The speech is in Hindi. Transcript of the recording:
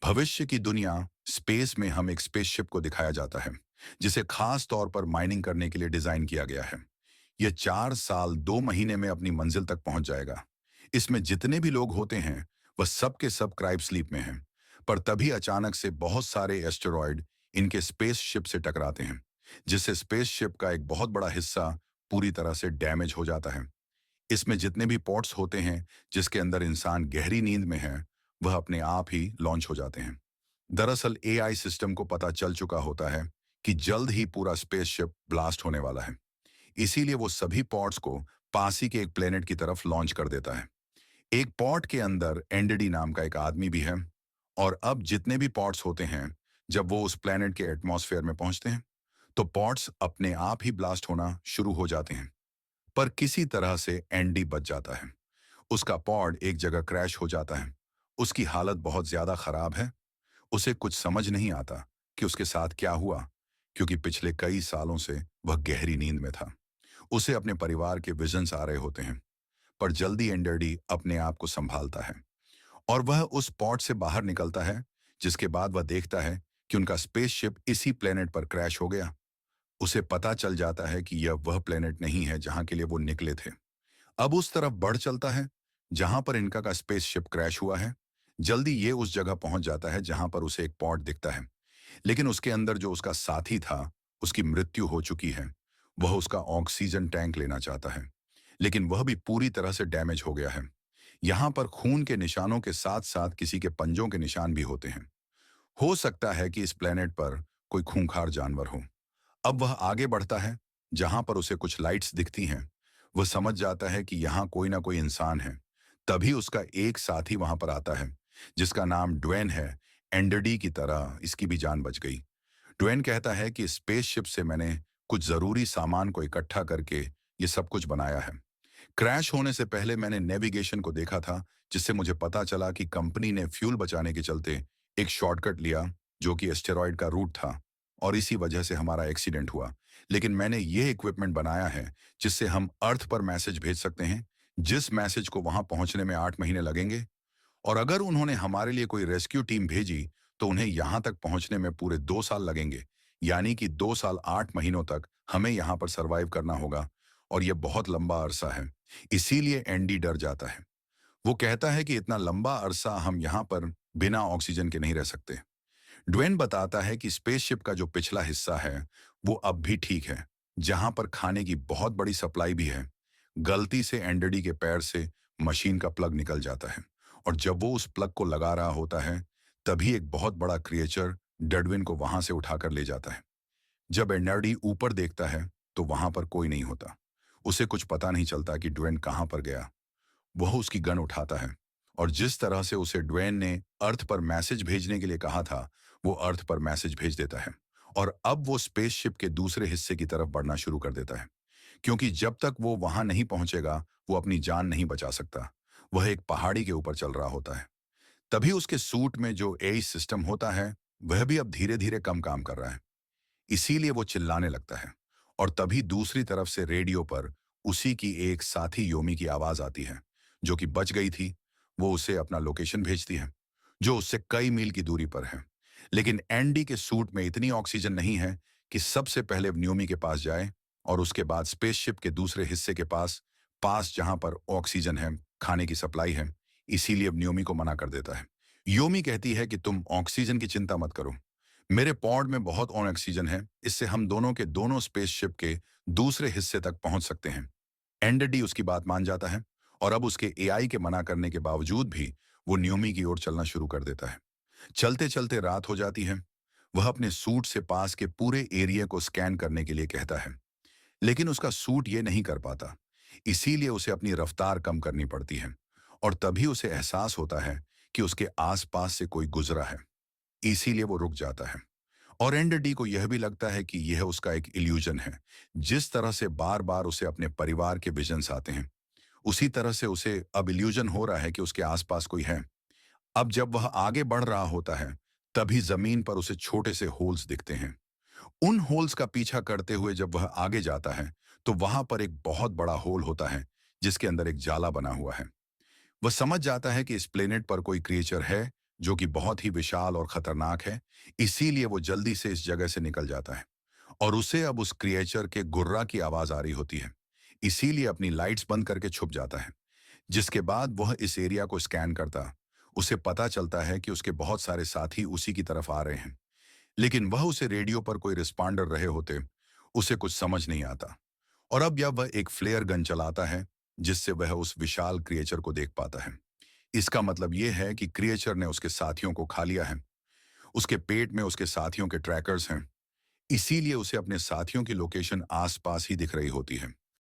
भविष्य की दुनिया स्पेस में हम एक स्पेसशिप को दिखाया जाता है जिसे खास तौर पर माइनिंग करने के लिए डिजाइन किया गया है। यह 4 साल 2 महीने में अपनी मंजिल तक पहुंच जाएगा। इसमें जितने भी लोग होते हैं वह सब के सब क्राइब स्लीप में हैं। पर तभी अचानक से बहुत सारे एस्टेरॉयड इनके स्पेसशिप से टकराते हैं, जिससे स्पेसशिप का एक बहुत बड़ा हिस्सा पूरी तरह से डैमेज हो जाता है। इसमें जितने भी पॉड्स होते हैं जिसके अंदर इंसान गहरी नींद में है, वह अपने आप ही लॉन्च हो जाते हैं। दरअसल एआई सिस्टम को पता चल चुका होता है कि जल्द ही पूरा स्पेसशिप ब्लास्ट होने वाला है। इसीलिए वो सभी पॉड्स को पास ही के एक प्लेनेट की तरफ लॉन्च कर देता है। एक पॉड के अंदर एंडेडी नाम का एक आदमी भी है। और अब जितने भी पॉड्स होते हैं, जब वो उस प्लेनेट के एटमॉस्फेयर में पहुंचते हैं तो पॉड्स अपने आप ही ब्लास्ट होना शुरू हो जाते हैं। पर किसी तरह से एंडी बच जाता है। उसका पॉड एक जगह क्रैश हो जाता है। उसकी हालत बहुत ज्यादा खराब है। उसे कुछ समझ नहीं आता कि उसके साथ क्या हुआ, क्योंकि पिछले कई सालों से वह गहरी नींद में था। उसे अपने परिवार के विजन्स आ रहे होते हैं। पर जल्दी एंडरडी अपने आप को संभालता है और वह उस पॉड से बाहर निकलता है, जिसके बाद वह देखता है कि उनका स्पेसशिप इसी प्लेनेट पर क्रैश हो गया। उसे पता चल जाता है कि यह वह प्लेनेट नहीं है जहां के लिए वो निकले थे। अब उस तरफ बढ़ चलता है जहां पर इनका का स्पेसशिप क्रैश हुआ है। जल्दी ये उस जगह पहुंच जाता है जहां पर उसे एक पॉड दिखता है, लेकिन उसके अंदर जो उसका साथी था उसकी मृत्यु हो चुकी है। वह उसका ऑक्सीजन टैंक लेना चाहता है, लेकिन वह भी पूरी तरह से डैमेज हो गया है। यहाँ पर खून के निशानों के साथ साथ किसी के पंजों के निशान भी होते हैं। हो सकता है कि इस प्लेनेट पर कोई खूंखार जानवर हो। अब वह आगे बढ़ता है जहां पर उसे कुछ लाइट्स दिखती हैं। वह समझ जाता है कि यहाँ कोई ना कोई इंसान है। तभी उसका एक साथी वहां पर आता है जिसका नाम ड्वेन है। एंडरडी की तरह इसकी भी जान बच गई। ड्वेन कहता है कि स्पेसशिप से मैंने कुछ जरूरी सामान को इकट्ठा करके ये सब कुछ बनाया है। क्रैश होने से पहले मैंने नेविगेशन को देखा था, जिससे मुझे पता चला कि कंपनी ने फ्यूल बचाने के चलते एक शॉर्टकट लिया जो कि एस्टेरॉयड का रूट था, और इसी वजह से हमारा एक्सीडेंट हुआ। लेकिन मैंने ये इक्विपमेंट बनाया है जिससे हम अर्थ पर मैसेज भेज सकते हैं, जिस मैसेज को वहां पहुंचने में 8 महीने लगेंगे। और अगर उन्होंने हमारे लिए कोई रेस्क्यू टीम भेजी तो उन्हें यहां तक पहुंचने में पूरे 2 साल लगेंगे। यानी कि 2 साल 8 महीनों तक हमें यहां पर सरवाइव करना होगा, और यह बहुत लंबा अरसा है। इसीलिए एंडी डर जाता है। वो कहता है कि इतना लंबा अरसा हम यहाँ पर बिना ऑक्सीजन के नहीं रह सकते। ड्वेन बताता है कि स्पेसशिप का जो पिछला हिस्सा है वो अब भी ठीक है, जहां पर खाने की बहुत बड़ी सप्लाई भी है। गलती से एंडरडी के पैर से मशीन का प्लग निकल जाता है, और जब वो उस प्लग को लगा रहा होता है तभी एक बहुत बड़ा क्रिएचर डडविन को वहां से उठाकर ले जाता है। जब एंडरडी ऊपर देखता है तो वहां पर कोई नहीं होता। उसे कुछ पता नहीं चलता कि ड्वेन कहां पर गया। वह उसकी गन उठाता है, और जिस तरह से उसे ड्वेन ने अर्थ पर मैसेज भेजने के लिए कहा था, वो अर्थ पर मैसेज भेज देता है। और अब वो स्पेसशिप के दूसरे हिस्से की तरफ बढ़ना शुरू कर देता है, क्योंकि जब तक वो वहां नहीं पहुंचेगा वो अपनी जान नहीं बचा सकता। वह एक पहाड़ी के ऊपर चल रहा होता है। तभी उसके सूट में जो एआई सिस्टम होता है वह भी अब धीरे धीरे कम काम कर रहा है। इसीलिए वो चिल्लाने लगता है, और तभी दूसरी तरफ से रेडियो पर उसी की एक साथी योमी की आवाज आती है, जो कि बच गई थी। वो उसे अपना लोकेशन भेजती है, जो उससे कई मील की दूरी पर है। लेकिन एंडी के सूट में इतनी ऑक्सीजन नहीं है कि सबसे पहले न्योमी के पास जाए, और उसके बाद स्पेसशिप के दूसरे हिस्से के पास पास जहां पर ऑक्सीजन है, खाने की सप्लाई है। इसीलिए अब न्योमी को मना कर देता है। योमी कहती है कि तुम ऑक्सीजन की चिंता मत करो, मेरे पॉड में बहुत ऑक्सीजन है, इससे हम दोनों के दोनों स्पेसशिप के दूसरे हिस्से तक पहुंच सकते हैं। एंडरडी उसकी बात मान जाता है, और अब उसके एआई के मना करने के बावजूद भी वो न्योमी की ओर चलना शुरू कर देता है। चलते चलते रात हो जाती है। वह अपने सूट से पास के पूरे एरिया को स्कैन करने के लिए कहता है, लेकिन उसका सूट ये नहीं कर पाता। इसीलिए उसे अपनी रफ्तार कम करनी पड़ती है, और तभी उसे एहसास होता है कि उसके आसपास से कोई गुजरा है। इसीलिए वो रुक जाता है। और एंडरडी को यह भी लगता है कि यह उसका एक इल्यूजन है। जिस तरह से बार बार उसे अपने परिवार के विजन्स आते हैं, उसी तरह से उसे अब इल्यूजन हो रहा है कि उसके आसपास कोई है। अब जब वह आगे बढ़ रहा होता है तभी जमीन पर उसे छोटे से होल्स दिखते हैं। उन होल्स का पीछा करते हुए जब वह आगे जाता है तो वहां पर एक बहुत बड़ा होल होता है जिसके अंदर एक जाला बना हुआ है। वह समझ जाता है कि इस प्लेनेट पर कोई क्रिएचर है जो कि बहुत ही विशाल और खतरनाक है। इसीलिए वो जल्दी से इस जगह से निकल जाता है और उसे अब उस क्रिएचर के गुर्रा की आवाज आ रही होती है। इसीलिए अपनी लाइट्स बंद करके छुप जाता है। जिसके बाद वह इस एरिया को स्कैन करता, उसे पता चलता है कि उसके बहुत सारे साथी उसी की तरफ आ रहे हैं। लेकिन वह उसे रेडियो पर कोई रिस्पॉन्डर रहे होते, उसे कुछ समझ नहीं आता। और अब जब वह एक फ्लेयर गन चलाता है, जिससे वह उस विशाल क्रिएचर को देख पाता है। इसका मतलब यह है कि क्रिएचर ने उसके साथियों को खा लिया है। उसके पेट में उसके साथियों के ट्रैकर्स हैं। इसीलिए उसे अपने साथियों की लोकेशन आसपास ही दिख रही होती है।